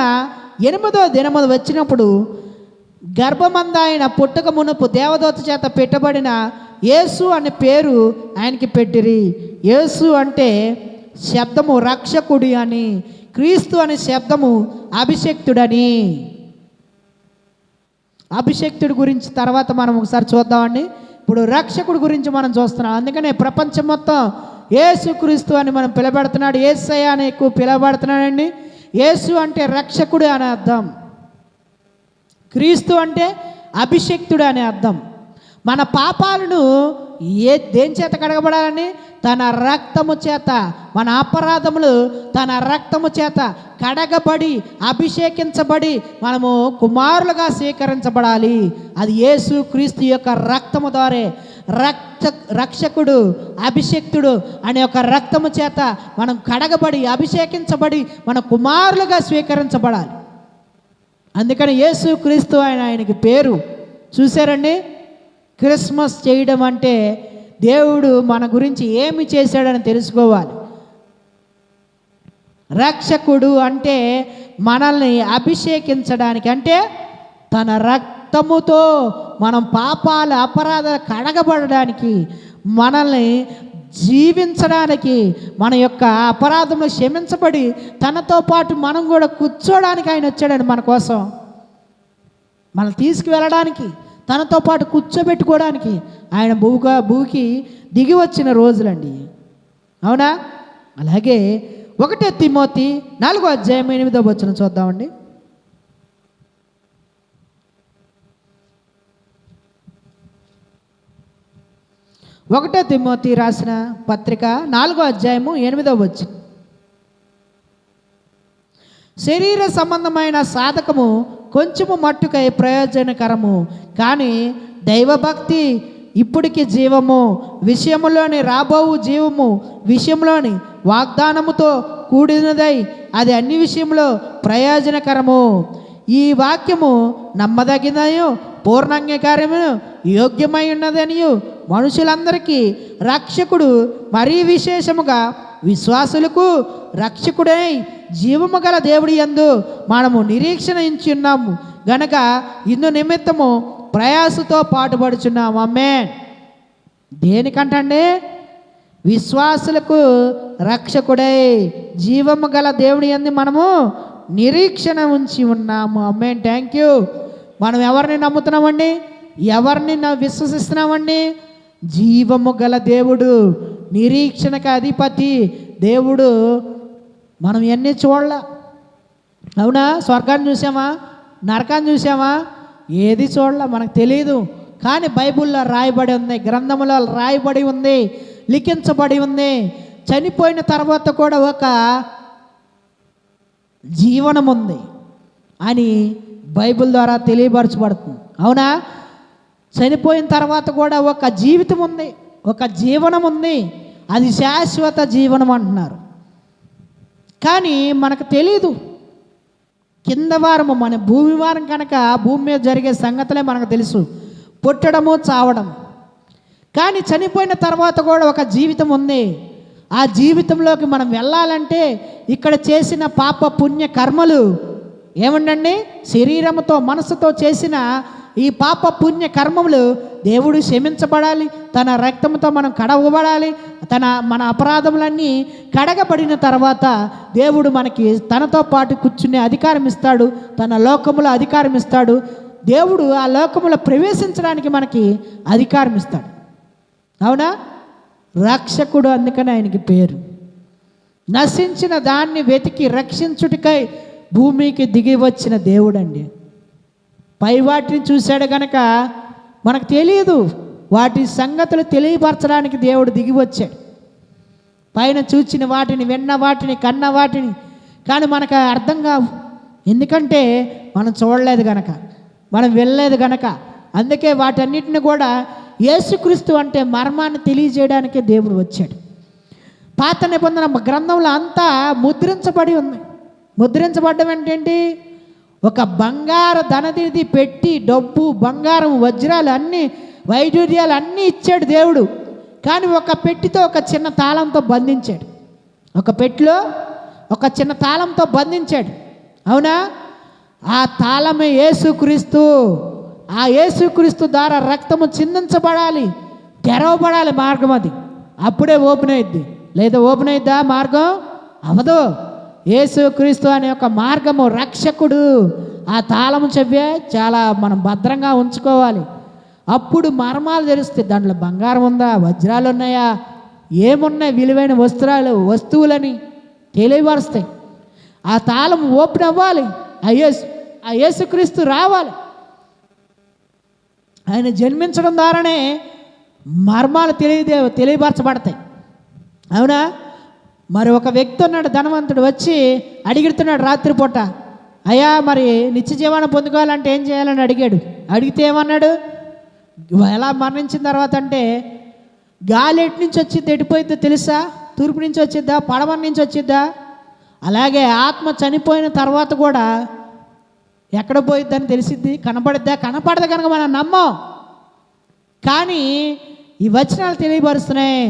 8వ దినము వచ్చినప్పుడు గర్భమందాయన పుట్టుక మునుపు దేవదూత చేత పెట్టబడిన యేసు అనే పేరు ఆయనకి పెట్టిరి. యేసు అంటే శబ్దము రక్షకుడి అని, క్రీస్తు అనే శబ్దము అభిషక్తుడని. అభిషక్తుడి గురించి తర్వాత మనం ఒకసారి చూద్దామండి. ఇప్పుడు రక్షకుడి గురించి మనం చూస్తున్నాం. అందుకనే ప్రపంచం మొత్తం యేసు క్రీస్తు అని మనం పిలబడుతున్నాడు. యేసయ్య అని ఎక్కువ పిలబడుతున్నాడండి. యేసు అంటే రక్షకుడు అనే అర్థం, క్రీస్తు అంటే అభిషక్తుడు అనే అర్థం. మన పాపాలను దేని చేత కడగబడాలని? తన రక్తము చేత. మన అపరాధములు తన రక్తము చేత కడగబడి అభిషేకించబడి మనము కుమారులుగా స్వీకరించబడాలి. అది యేసు క్రీస్తు యొక్క రక్తము ద్వారా. రక్షకుడు, అభిషేక్తుడు అనే ఒక రక్తము చేత మనం కడగబడి అభిషేకించబడి మన కుమారులుగా స్వీకరించబడాలి. అందుకని యేసు క్రీస్తు ఆయనకి పేరు. చూసారండి, క్రిస్మస్ చేయడం అంటే దేవుడు మన గురించి ఏమి చేశాడని తెలుసుకోవాలి. రక్షకుడు అంటే మనల్ని అభిషేకించడానికి, అంటే తన రక్తముతో మనం పాపాల అపరాధాలు కడగబడడానికి, మనల్ని జీవించడానికి, మన యొక్క అపరాధములు క్షమించబడి తనతో పాటు మనం కూడా కూర్చోడానికి ఆయన వచ్చాడండి. మన కోసం మనం తీసుకువెళ్ళడానికి, తనతో పాటు కూర్చోబెట్టుకోవడానికి ఆయన భూకి దిగి వచ్చిన రోజులండి. అవునా? అలాగే 1 తిమోతి 4వ అధ్యాయం 8వ వచనం చూద్దామండి. 1 తిమోతి రాసిన పత్రిక 4వ అధ్యాయము 8వ వచనం. శరీర సంబంధమైన సాధకము కొంచెము మట్టుకై ప్రయోజనకరము, కానీ దైవభక్తి ఇప్పటికి జీవము విషయంలోని, రాబోవు జీవము విషయంలోని వాగ్దానముతో కూడినదై అది అన్ని విషయంలో ప్రయోజనకరము. ఈ వాక్యము నమ్మదగినయు పూర్ణాంగీకారము యోగ్యమై ఉన్నదనియు మనుషులందరికీ రక్షకుడు మరీ విశేషముగా విశ్వాసులకు రక్షకుడై జీవము గల దేవుడి యందు మనము నిరీక్షణ ఇచ్చున్నాము గనక ఇందు నిమిత్తము ప్రయాసతో పాటుపడుచున్నాము. ఆమేన్. దేనికంటండి? విశ్వాసులకు రక్షకుడై జీవము గల దేవుడి యందు మనము నిరీక్షణ ఉంచి ఉన్నాము. ఆమేన్. Thank you. మనం ఎవరిని నమ్ముతున్నామండి? ఎవరిని విశ్వసిస్తున్నామండి? జీవము గల దేవుడు, నిరీక్షణకు అధిపతి దేవుడు. మనం ఎన్ని చూడాల? అవునా? స్వర్గాన్ని చూసామా? నరకాన్ని చూసామా? ఏది చూడాల? మనకు తెలియదు. కానీ బైబిల్లో రాయబడి ఉంది, గ్రంథములో రాయబడి ఉంది, లిఖించబడి ఉంది. చనిపోయిన తర్వాత కూడా ఒక జీవనం ఉంది అని బైబిల్ ద్వారా తెలియపరచబడుతుంది. అవునా? చనిపోయిన తర్వాత కూడా ఒక జీవితం ఉంది, ఒక జీవనం ఉంది. అది శాశ్వత జీవనం అంటున్నారు. కానీ మనకు తెలీదు. కింద వారము మన భూమి వారం కనుక భూమి మీద జరిగే సంగతులే మనకు తెలుసు, పుట్టడము చావడం. కానీ చనిపోయిన తర్వాత కూడా ఒక జీవితం ఉంది. ఆ జీవితంలోకి మనం వెళ్ళాలంటే ఇక్కడ చేసిన పాప పుణ్య కర్మలు ఏమండండి, శరీరముతో మనసుతో చేసిన ఈ పాప పుణ్య కర్మములు దేవుడు క్షమించబడాలి, తన రక్తంతో మనం కడగబడాలి. మన అపరాధములన్నీ కడగబడిన తర్వాత దేవుడు మనకి తనతో పాటు కూర్చునే అధికారం ఇస్తాడు, తన లోకములో అధికారం ఇస్తాడు. దేవుడు ఆ లోకములో ప్రవేశించడానికి మనకి అధికారం ఇస్తాడు. అవునా? రక్షకుడు, అందుకని ఆయనకి పేరు. నశించిన దాన్ని వెతికి రక్షించుటకై భూమికి దిగి వచ్చిన దేవుడు అండి. పై వాటిని చూశాడు కనుక మనకు తెలియదు, వాటి సంగతులు తెలియపరచడానికి దేవుడు దిగి వచ్చాడు. పైన చూచిన వాటిని, విన్న వాటిని, కన్న వాటిని, కానీ మనకు అర్థం కావు. ఎందుకంటే మనం చూడలేదు కనుక, మనం వెళ్ళలేదు కనుక. అందుకే వాటన్నిటిని కూడా యేసుక్రీస్తు అంటే మర్మాన్ని తెలియజేయడానికే దేవుడు వచ్చాడు. పాత నిబంధన గ్రంథంలో అంతా ముద్రించబడి ఉంది. ముద్రించబడ్డం ఏంటండి? ఒక బంగారు ధననిధి పెట్టి, డబ్బు, బంగారం, వజ్రాలు అన్నీ, వైడూర్యాలు అన్నీ ఇచ్చాడు దేవుడు. కానీ ఒక పెట్టితో ఒక చిన్న తాళంతో బంధించాడు. ఒక పెట్టిలో ఒక చిన్న తాళంతో బంధించాడు. అవునా? ఆ తాళమే యేసుక్రీస్తు. ఆ యేసుక్రీస్తు ద్వారా రక్తము చిందించబడాలి, తెరవబడాలి మార్గం. అది అప్పుడే ఓపెన్ అయ్యిద్ది. లేదా ఓపెన్ అయిద్దా మార్గం? అవదు. యేసుక్రీస్తు అనే ఒక మార్గము, రక్షకుడు. ఆ తాళము చెవ్వే చాలా మనం భద్రంగా ఉంచుకోవాలి. అప్పుడు మర్మాలు తెలుస్తాయి. దాంట్లో బంగారం ఉందా, వజ్రాలు ఉన్నాయా, ఏమున్నాయి, విలువైన వస్తువులని తెలియపరుస్తాయి. ఆ తాళం ఓపెన్ అవ్వాలి. ఆ యేసుక్రీస్తు రావాలి. ఆయన జన్మించడం ద్వారానే మర్మాలు తెలియపరచబడతాయి. అవునా? మరి ఒక వ్యక్తి ఉన్నాడు, ధనవంతుడు, వచ్చి అడుగుతున్నాడు రాత్రిపూట, అయ్యా మరి నిత్య జీవాన్ని పొందుకోవాలంటే ఏం చేయాలని అడిగాడు. అడిగితే ఏమన్నాడు? ఎలా మరణించిన తర్వాత అంటే, గాలి ఎటు నుంచి వచ్చిద్దా, ఎటుపోయిద్దో తెలుసా? తూర్పు నుంచి వచ్చిద్దా, పడమర నుంచి వచ్చిద్దా? అలాగే ఆత్మ చనిపోయిన తర్వాత కూడా ఎక్కడ పోయిద్దని తెలిసిద్ది? కనపడిద్దా? కనపడదు కనుక మనం నమ్మం. కానీ ఈ వచనాలు తెలియపరుస్తున్నాయి,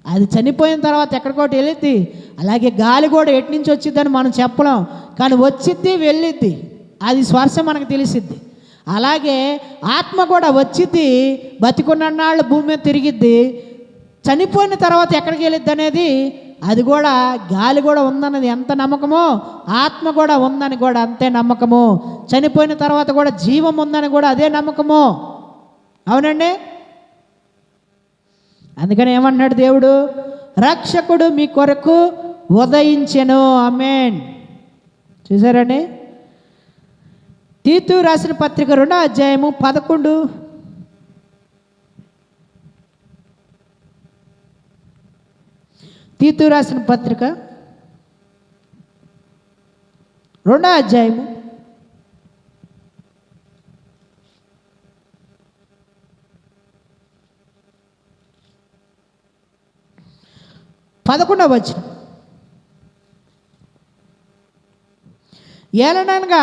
అది చనిపోయిన తర్వాత ఎక్కడికోటి వెళ్ళిద్ది. అలాగే గాలి కూడా ఎటు నుంచి వచ్చిద్దని మనం చెప్పలేం, కానీ వచ్చిద్ది, వెళ్ళిద్ది. అది స్పర్శ మనకు తెలిసిద్ది. అలాగే ఆత్మ కూడా వచ్చిద్ది, బతికున్నన్నాళ్ళు భూమి మీద తిరిగిద్ది. చనిపోయిన తర్వాత ఎక్కడికి వెళ్ళిద్ది అనేది, అది కూడా గాలి కూడా ఉందన్నది ఎంత నమ్మకమో, ఆత్మ కూడా ఉందని కూడా అంతే నమ్మకము. చనిపోయిన తర్వాత కూడా జీవం ఉందని కూడా అదే నమ్మకము. అవునండి? అందుకని ఏమన్నాడు దేవుడు? రక్షకుడు మీ కొరకు ఉదయించెను. ఆమేన్. చూసారండి? తీతు రాసిన పత్రిక 2వ అధ్యాయము 11. తీతు రాసిన పత్రిక 2వ అధ్యాయము 11వ వచనం. ఏలనగా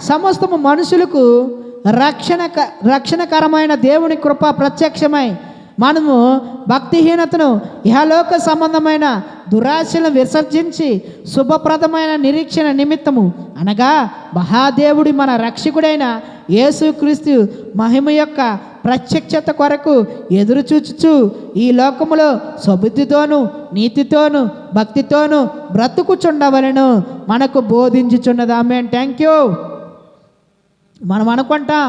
సమస్తము మనుషులకు రక్షణకరమైన దేవుని కృప ప్రత్యక్షమై మనము భక్తిహీనతను, ఇహలోక సంబంధమైన దురాశలను విసర్జించి శుభప్రదమైన నిరీక్షణ నిమిత్తము, అనగా మహాదేవుడి మన రక్షకుడైన యేసుక్రీస్తు మహిమ యొక్క ప్రత్యక్షత కొరకు ఎదురు చూచుచు ఈ లోకములో సబుద్ధితోను, నీతితోను, భక్తితోను బ్రతుకుచుండవలను మనకు బోధించుచున్నది. ఆమేన్. Thank you. మనం అనుకుంటాం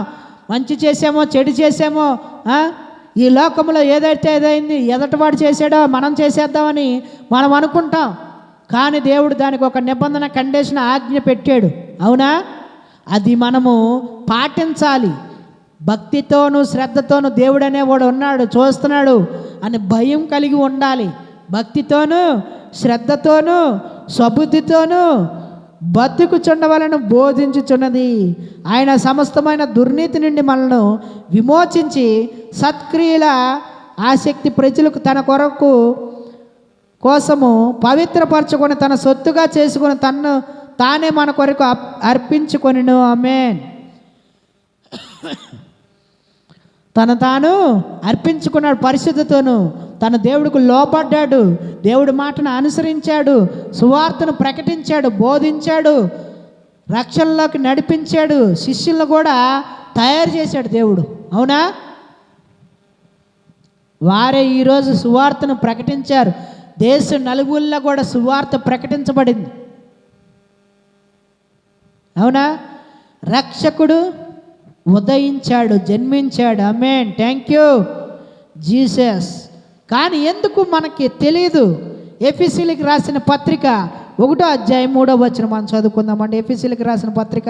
మంచి చేసామో, చెడు చేసామో, ఈ లోకంలో ఏదైతే ఏదైంది, ఎదటివాడు చేసాడో మనం చేసేద్దామని మనం అనుకుంటాం. కానీ దేవుడు దానికి ఒక నిబంధన, కండిషన్, ఆజ్ఞ పెట్టాడు. అవునా? అది మనము పాటించాలి. భక్తితోనూ శ్రద్ధతోనూ దేవుడు అనేవాడు ఉన్నాడు, చూస్తున్నాడు అని భయం కలిగి ఉండాలి. భక్తితోనూ శ్రద్ధతోనూ స్వబుద్ధితోనూ బతుకుచుండవలను బోధించుచున్నది. ఆయన సమస్తమైన దుర్నీతి నుండి మనల్ని విమోచించి సత్క్రియల ఆసక్తి ప్రజలకు తన కొరకు కోసము పవిత్రపరచుకొని తన సొత్తుగా చేసుకొని తన్ను తానే మన కొరకు అర్పించుకొనిను. ఆమేన్. తను తాను అర్పించుకున్నాడు పరిశుద్ధతోను. తన దేవుడికి లోపడ్డాడు, దేవుడి మాటను అనుసరించాడు, సువార్తను ప్రకటించాడు, బోధించాడు, రక్షణలోకి నడిపించాడు. శిష్యులను కూడా తయారు చేశాడు దేవుడు. అవునా? వారే ఈరోజు సువార్తను ప్రకటించారు. దేశం నలుగురిలో కూడా సువార్త ప్రకటించబడింది. అవునా? రక్షకుడు ఉదయించాడు, జన్మించాడు. ఆమేన్. Thank you Jesus. కానీ ఎందుకు మనకి తెలియదు? ఎఫెసీయులకు రాసిన పత్రిక 1వ అధ్యాయం 3వ వచనం మనం చదువుకుందామండి. ఎఫెసీయులకు రాసిన పత్రిక.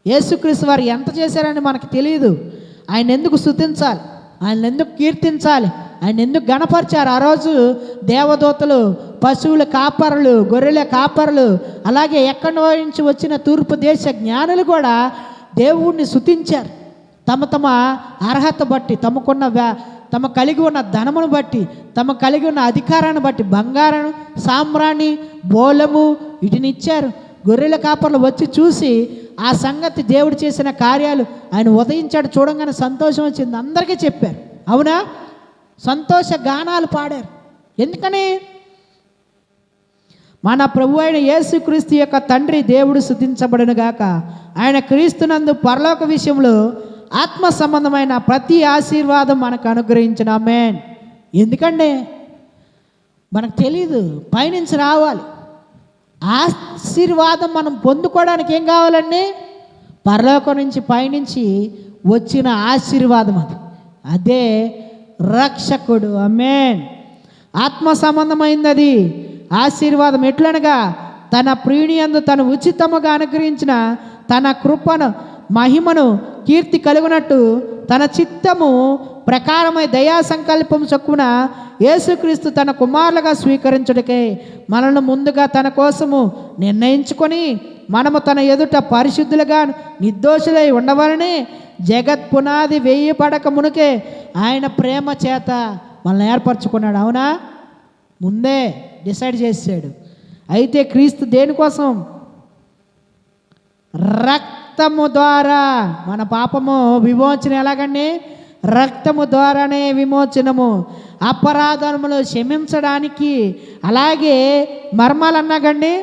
యేసుక్రీస్తు వారు ఎంత చేశారని మనకు తెలియదు. ఆయన ఎందుకు స్తుతించాలి, ఆయన ఎందుకు కీర్తించాలి, ఆయన ఎందుకు గణపరిచారు? ఆ రోజు దేవదూతలు, పశువుల కాపరులు, గొర్రెల కాపరులు, అలాగే ఎక్కడి నుంచి వచ్చిన తూర్పు దేశ జ్ఞానులు కూడా దేవుణ్ణి స్తుతించారు. తమ తమ అర్హత బట్టి, తమ కలిగి ఉన్న ధనమును బట్టి, తమ కలిగి ఉన్న అధికారాన్ని బట్టి బంగారం, సామ్రాణి, బోలము వీటిని ఇచ్చారు. గొర్రెల కాపర్లు వచ్చి చూసి ఆ సంగతి, దేవుడు చేసిన కార్యాలు, ఆయన ఉదయించాడు చూడంగానే సంతోషం వచ్చింది, అందరికీ చెప్పారు. అవునా? సంతోష గానాలు పాడారు. ఎందుకని? మన ప్రభు అయిన యేసుక్రీస్తు యొక్క తండ్రి దేవుడు స్తుతించబడును గాక. ఆయన క్రీస్తునందు పరలోక విషయంలో ఆత్మ సంబంధమైన ప్రతి ఆశీర్వాదం మనకు అనుగ్రహించిన. ఆమేన్. ఎందుకంటే మనకు తెలీదు, పైనుంచి రావాలి. ఆశీర్వాదం మనం పొందుకోవడానికి ఏం కావాలండి? పరలోకం నుంచి, పైనుంచి వచ్చిన ఆశీర్వాదం అది. అదే రక్షకుడు. ఆమేన్. ఆత్మ సంబంధమైంది అది ఆశీర్వాదం. ఎట్లనగా తన ప్రీణియందు తను ఉచితముగా అనుగ్రహించిన తన కృపను, మహిమను, కీర్తి కలుగునట్టు తన చిత్తము ప్రకారమై దయా సంకల్పం చొప్పున యేసుక్రీస్తు తన కుమారులుగా స్వీకరించుటకే మనల్ని ముందుగా తన కోసము నిర్ణయించుకొని, మనము తన ఎదుట పరిశుద్ధులుగా నిర్దోషులై ఉండవాలని జగత్ పునాది వేయబడక మునుకే ఆయన ప్రేమ చేత మనల్ని ఏర్పరచుకున్నాడు. అవునా? ముందే డిసైడ్ చేశాడు. అయితే క్రీస్తు దేనికోసం? రక్తము ద్వారా మన పాపము విమోచన. ఎలాగండి? రక్తము ద్వారానే విమోచనము, అపరాధములు క్షమించడానికి. అలాగే మర్మాలు అన్నాగండి.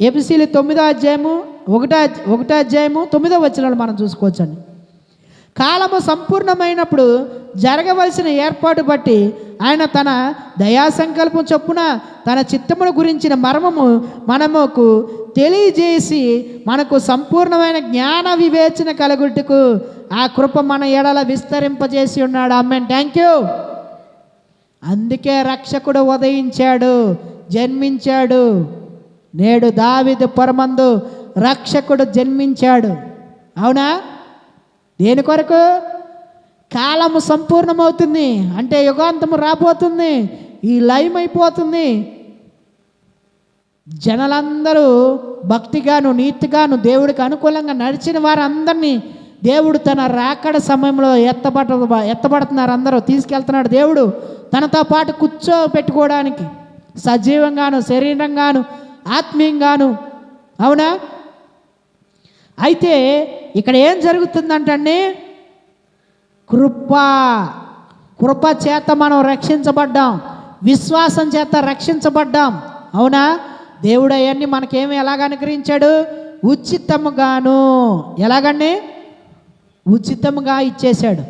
ఎఫెసీయులు 9వ అధ్యాయము 1వ అధ్యాయము 9వ వచనాలు మనం చూసుకోవచ్చండి. కాలము సంపూర్ణమైనప్పుడు జరగవలసిన ఏర్పాటు బట్టి ఆయన తన దయా సంకల్పం చొప్పున తన చిత్తమును గురించిన మర్మము మనముకు తెలియజేసి మనకు సంపూర్ణమైన జ్ఞాన వివేచన కలుగుటకు ఆ కృప మన ఎడల విస్తరింపజేసి ఉన్నాడు. ఆమేన్. Thank you. అందుకే రక్షకుడు ఉదయించాడు, జన్మించాడు. నేడు దావీదు పురమందు రక్షకుడు జన్మించాడు. అవునా? దేని కొరకు? కాలము సంపూర్ణమవుతుంది అంటే యుగాంతము రాబోతుంది, ఈ లయం అయిపోతుంది. జనాలందరూ భక్తిగాను, నీతిగాను, దేవుడికి అనుకూలంగా నడిచిన వారందరినీ దేవుడు తన రాకడ సమయంలో ఎత్తబడుతున్నారు. అందరూ తీసుకెళ్తున్నాడు దేవుడు తనతో పాటు కూర్చోపెట్టుకోవడానికి, సజీవంగాను, శరీరంగాను, ఆత్మీయంగాను. అవునా? అయితే ఇక్కడ ఏం జరుగుతుందంటే కృప చేత మనం రక్షించబడ్డాం, విశ్వాసం చేత రక్షించబడ్డాం. అవునా? దేవుడు అవన్నీ మనకేమి ఎలాగ అనుగ్రహించాడు? ఉచితముగాను. ఎలాగండి? ఉచితంగా ఇచ్చేశాడు.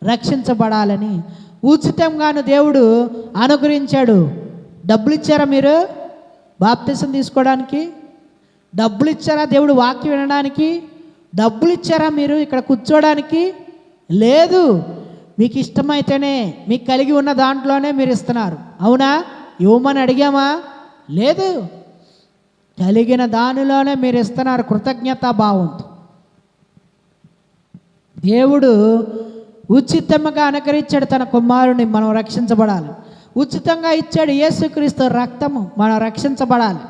రక్షించబడాలని ఉచితంగాను దేవుడు అనుగ్రహించాడు. డబ్బులు ఇచ్చారా మీరు బాప్తిసం తీసుకోవడానికి? డబ్బులు ఇచ్చారా దేవుడు వాక్యం వినడానికి? డబ్బులు ఇచ్చారా మీరు ఇక్కడ కూర్చోడానికి? లేదు. మీకు ఇష్టమైతేనే, మీకు కలిగి ఉన్న దాంట్లోనే మీరు ఇస్తున్నారు. అవునా? ఇవ్వమని అడిగామా? లేదు. కలిగిన దానిలోనే మీరు ఇస్తున్నారు కృతజ్ఞతా భావంతో. దేవుడు ఉచితంగా అనుగ్రహించాడు తన కుమారుని, మనం రక్షించబడాలి. ఉచితంగా ఇచ్చాడు యేసుక్రీస్తు రక్తము, మనం రక్షించబడాలి,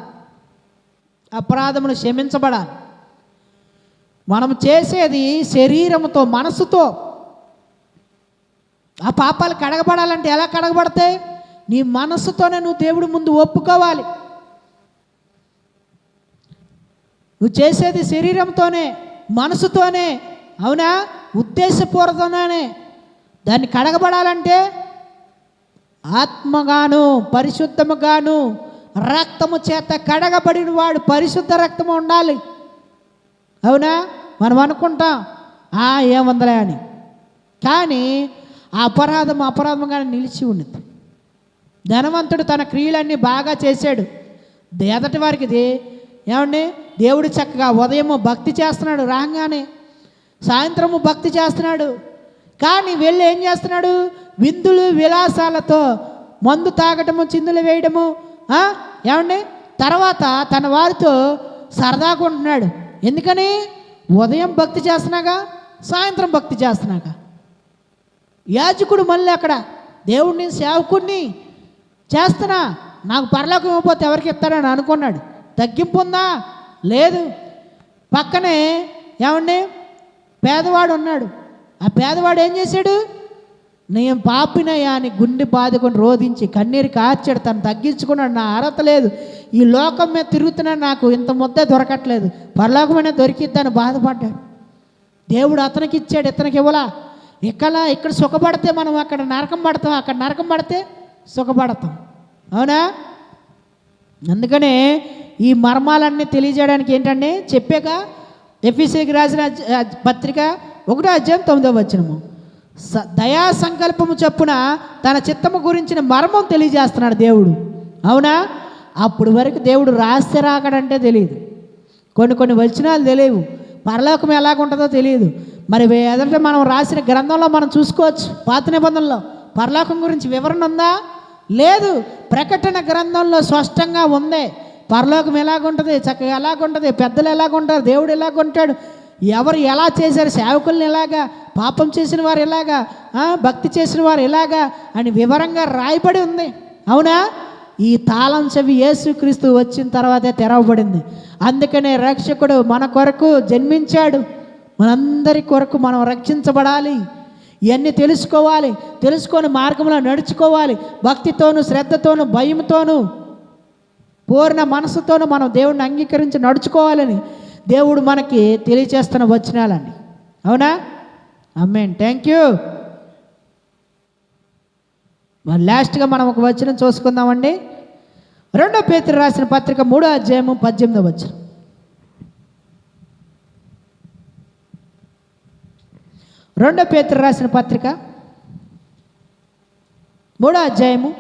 అపరాధమును క్షమించబడాలి. మనం చేసేది శరీరముతో, మనసుతో. ఆ పాపాలు కడగబడాలంటే ఎలా కడగబడతాయి? నీ మనసుతోనే నువ్వు దేవుడి ముందు ఒప్పుకోవాలి. నువ్వు చేసేది శరీరంతోనే, మనసుతోనే. అవునా? ఉద్దేశపూర్వకంగానే. దాన్ని కడగబడాలంటే ఆత్మగాను, పరిశుద్ధముగాను, రక్తము చేత కడగబడిన వాడు పరిశుద్ధ రక్తము ఉండాలి. అవునా? మనం అనుకుంటాం ఏముందలే అని. కానీ ఆ అపరాధంగానే నిలిచి ఉన్నది. ధనవంతుడు తన క్రియలన్నీ బాగా చేశాడు. ఎదటి వారికి ఏమండి దేవుడు చక్కగా ఉదయము భక్తి చేస్తున్నాడు, రాగానే సాయంత్రము భక్తి చేస్తున్నాడు. కానీ వెళ్ళి ఏం చేస్తున్నాడు? విందులు విలాసాలతో మందు తాగటము, చిందులు వేయడము, ఏమండి తర్వాత తన వారితో సరదాగా ఉంటున్నాడు. ఎందుకని? ఉదయం భక్తి చేస్తున్నాగా, సాయంత్రం భక్తి చేస్తున్నాగా. యాజకుడు మళ్ళీ అక్కడ దేవుడిని సేవకుడిని చేస్తున్నా, నాకు పరలోకం ఇవ్వకపోతే ఎవరికి ఇస్తాడని అనుకున్నాడు. తగ్గింపు ఉందా? లేదు. పక్కనే ఏమండి పేదవాడు ఉన్నాడు. ఆ పేదవాడు ఏం చేశాడు? నేను పాపినయ్యా అని గుండె బాదుకొని రోధించి కన్నీరు కార్చాడు. తను తగ్గించుకున్నాడు. నా అర్హత లేదు, ఈ లోకం మీద తిరుగుతున్నా, నాకు ఇంత ముద్ద దొరకట్లేదు, పరలోకమైనా దొరికిద్దని బాధపడ్డాడు. దేవుడు అతనికి ఇచ్చాడు, ఇతనికి ఇవ్వలా. ఇక్కడ సుఖపడితే మనం అక్కడ నరకం పడతాం, అక్కడ నరకం పడితే సుఖపడతాం. అవునా? అందుకనే ఈ మర్మాలన్నీ తెలియజేయడానికి ఏంటంటే చెప్పాక ఎఫెసీయులకు రాసిన పత్రిక 1:9 దయా సంకల్పము చొప్పున తన చిత్తము గురించిన మర్మం తెలియజేస్తున్నాడు దేవుడు. అవునా? అప్పుడు వరకు దేవుడు రాస్తే రాకడంటే తెలియదు, కొన్ని వచనాలు తెలియవు, పరలోకం ఎలాగుంటుందో తెలియదు. మరి ఎదుట మనం రాసిన గ్రంథంలో మనం చూసుకోవచ్చు. పాత నిబంధనలో పరలోకం గురించి వివరణ ఉందా? లేదు. ప్రకటన గ్రంథంలో స్పష్టంగా ఉంది. పరలోకం ఎలాగుంటుంది, చక్కగా ఎలాగుంటుంది, పెద్దలు ఎలాగుంటారు, దేవుడు ఎలాగుంటాడు, ఎవరు ఎలా చేశారు, సేవకుల్ని ఎలాగా, పాపం చేసిన వారు ఎలాగా, భక్తి చేసిన వారు ఎలాగా అని వివరంగా రాయబడి ఉంది. అవునా? ఈ తాళం చెవి యేసుక్రీస్తు వచ్చిన తర్వాతే తెరవబడింది. అందుకనే రక్షకుడు మన కొరకు జన్మించాడు. మనందరి కొరకు మనం రక్షించబడాలి. ఇవన్నీ తెలుసుకొని మార్గంలో నడుచుకోవాలి. భక్తితోనూ శ్రద్ధతోనూ భయంతోనూ పూర్ణ మనసుతోనూ మనం దేవుడిని అంగీకరించి నడుచుకోవాలని దేవుడు మనకి తెలియచేస్తున్న వచనాలండి. అవునా? ఆమేన్. Thank you. మరి లాస్ట్గా మనం ఒక వచనం చూసుకుందామండి. 2 పేతురు రాసిన పత్రిక 3:18. 2 పేతురు రాసిన పత్రిక 3:18.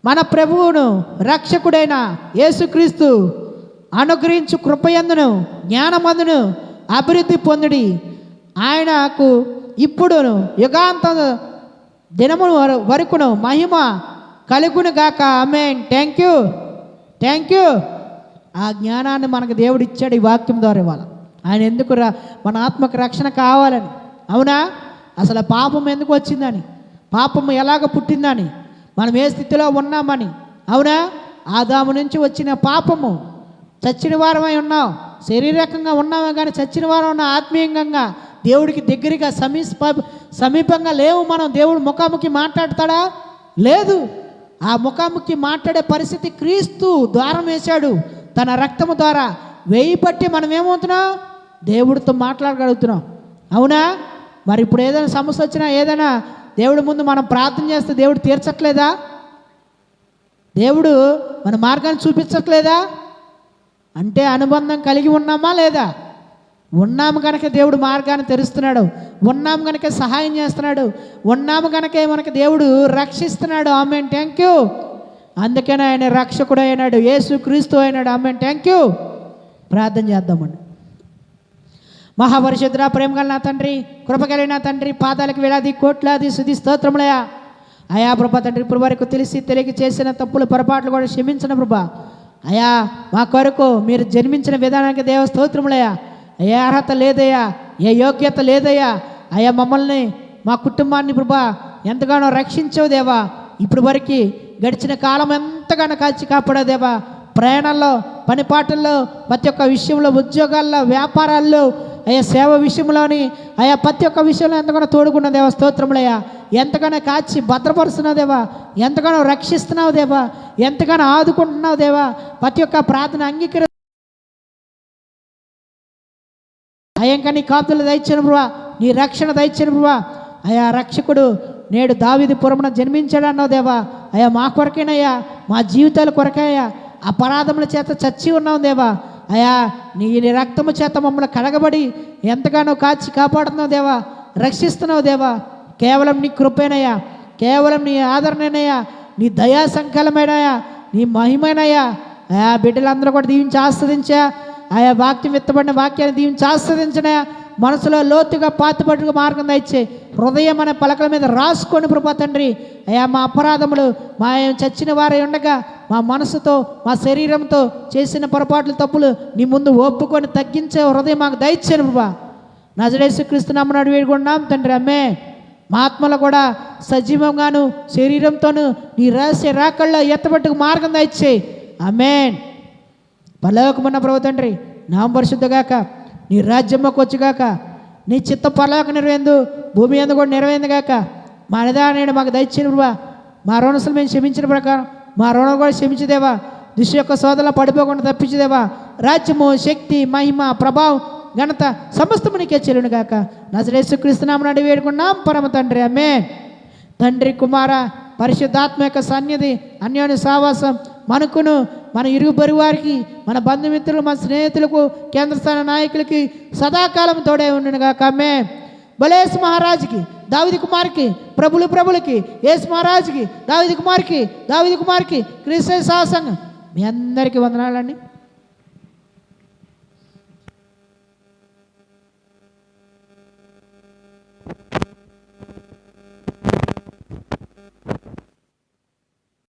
మన ప్రభువును రక్షకుడైన యేసుక్రీస్తు అనుగ్రహించు కృపయందును జ్ఞానమందును అభివృద్ధి పొందుడి. ఆయనకు ఇప్పుడును యుగాంత దినము వరకును మహిమ కలుగును గాక. ఆమేన్. Thank you. ఆ జ్ఞానాన్ని మనకు దేవుడు ఇచ్చాడు ఈ వాక్యం ద్వారా. ఇవ్వాలి ఆయన ఎందుకు మన ఆత్మకు రక్షణ కావాలని. అవునా? అసలు పాపం ఎందుకు వచ్చిందని, పాపం ఎలాగ పుట్టిందని, మనం ఏ స్థితిలో ఉన్నామని. అవునా? ఆదాము నుంచి వచ్చిన పాపము, చచ్చిన వారమై ఉన్నాం, శారీరకంగా ఉన్నామే కానీ చచ్చిన వారం ఉన్న ఆత్మీయంగా దేవుడికి దగ్గరగా సమీపంగా లేవు మనం. దేవుడు ముఖాముఖి మాట్లాడతాడా? లేదు. ఆ ముఖాముఖి మాట్లాడే పరిస్థితి క్రీస్తు ద్వారం వేశాడు తన రక్తము ద్వారా. వేయి పట్టి మనం ఏమవుతున్నాం? దేవుడితో మాట్లాడగలుగుతున్నాం. అవునా? మరి ఇప్పుడు ఏదైనా సమస్య వచ్చినా, ఏదైనా దేవుడి ముందు మనం ప్రార్థన చేస్తే దేవుడు తీర్చట్లేదా? దేవుడు మన మార్గాన్ని చూపించట్లేదా? అంటే అనుబంధం కలిగి ఉన్నామా లేదా? ఉన్నాము కనుక దేవుడు మార్గాన్ని తెరుస్తున్నాడు, ఉన్నాము కనుక సహాయం చేస్తున్నాడు, ఉన్నాము కనుక మనకి దేవుడు రక్షిస్తున్నాడు. ఆమేన్. Thank you. అందుకనే ఆయన రక్షకుడు అయినాడు, యేసుక్రీస్తు అయినాడు. ఆమేన్. Thank you. ప్రార్థన చేద్దామండి. మహాపరిశుద్ధ ప్రేమ గల నా తండ్రి, కృపగలిగిన తండ్రి, పాదాలకు వేలాది కోట్లాది స్తుతి స్తోత్రములయ్యా. అయా ప్రభా తండ్రి, ఇప్పుడు వరకు తెలియక చేసిన తప్పులు పొరపాట్లు కూడా క్షమించిన ప్రభా. అయా మా కొరకు మీరు జన్మించిన విధానానికి దేవ స్తోత్రములయ్యా. ఏ అర్హత లేదయ్యా, ఏ యోగ్యత లేదయ్యా. అయా మమ్మల్ని, మా కుటుంబాన్ని ప్రభా ఎంతగానో రక్షించవు దేవా. ఇప్పుడు వరకు గడిచిన కాలం ఎంతగానో కాల్చి కాపాడో దేవా. ప్రయాణాల్లో, పనిపాటల్లో, ప్రతి ఒక్క విషయంలో, ఉద్యోగాల్లో, వ్యాపారాల్లో, అయ్యా సేవ విషయంలోని, అయ్యా ప్రతి ఒక్క విషయంలో ఎంతగానో తోడుకున్న దేవా స్తోత్రములయ్యా. ఎంతగానో కాచి భద్రపరుస్తున్నావు దేవా, ఎంతగానో రక్షిస్తున్నావు దేవా, ఎంతగానో ఆదుకుంటున్నావు దేవా. ప్రతి ఒక్క ప్రార్థన అంగీకరి అయ్యంకా నీ కాపుదలు దయచేను బ్రువా, నీ రక్షణ దయచేను బ్రువా. అయా రక్షకుడు నేడు దావీదు పురమున జన్మించాడు అన్నావు దేవా. అయ్యా మా కొరకేనయ్యా, మా జీవితాల కొరకయ్యా అపరాధముల చేత చచ్చి ఉన్నాం దేవా. అయ్యా నీ రక్తము చేత మమ్మల్ని కడగబడి ఎంతగానో కాచి కాపాడుతున్నావు దేవా, రక్షిస్తున్నావు దేవా. కేవలం నీ కృపేనయ్యా, కేవలం నీ ఆదరణనయ్యా, నీ దయా సంకలమైనయా, నీ మహిమైనయ్యా. అయా బిడ్డలందరూ కూడా దీవించి ఆస్వాదించా. ఆయా వాక్యం విత్తబడిన వాక్యాన్ని దీవించి ఆస్వాదించనా. మనసులో లోతుగా పాతుపట్టుగా మార్గం దయచే. హృదయం అనే పలకల మీద రాసుకొని ప్రభా తండ్రి. అయ్యా మా అపరాధములు మా చచ్చిన వారై ఉండగా మా మనసుతో మా శరీరంతో చేసిన పొరపాట్లు తప్పులు నీ ముందు ఒప్పుకొని తగ్గించే హృదయం మాకు దయచేను ప్రభా. నజరేసుక్రీస్తు నామమున వేడుకుంటున్నాం తండ్రి, అమ్మే. మా ఆత్మలో కూడా సజీవంగాను శరీరంతోనూ నీ రహస్య రాకల్లో ఎత్తబట్టుకు మార్గం దయచేయి. ఆమేన్. పరలోకమున్న ప్రభు తండ్రి నామం పరిశుద్ధగాక, నీ రాజ్యంలోకి వచ్చుగాక, నీ చిత్త పరలోక నెరవేందు భూమి ఎందు కూడా నెరవేందుగాక. మా నిదానం మాకు దయచేయను ప్రభా. మా రుణసులు మేము క్షమించిన ప్రకారం మా రుణం కూడా క్షమించదేవా. దుష్ట యొక్క సోదరులు పడిపోకుండా తప్పించదేవా. రాజ్యము, శక్తి, మహిమ, ప్రభావం, ఘనత సమస్తము నీకే చెల్లును గాక. నజరేసుక్రీస్తు నామమున వేడుకున్నాం పరమ తండ్రి, ఆమేన్. తండ్రి, కుమార, పరిశుద్ధాత్మ యొక్క సన్నిధి, అన్యోన్య సావాసం మనకును మన ఇరుగు పొరుగు వారికి, మన బంధుమిత్రులు, మన స్నేహితులకు, కేంద్ర స్థాన నాయకులకి సదాకాలం తోడే ఉండునుగాక. ఆమేన్. బలేస్ మహారాజుకి, దావీదు కుమార్కి, ప్రభులకి, యేసు మహారాజుకి, దావీదు కుమార్కి, క్రీస్తు సాహసంగా మీ అందరికీ వందనాలండి.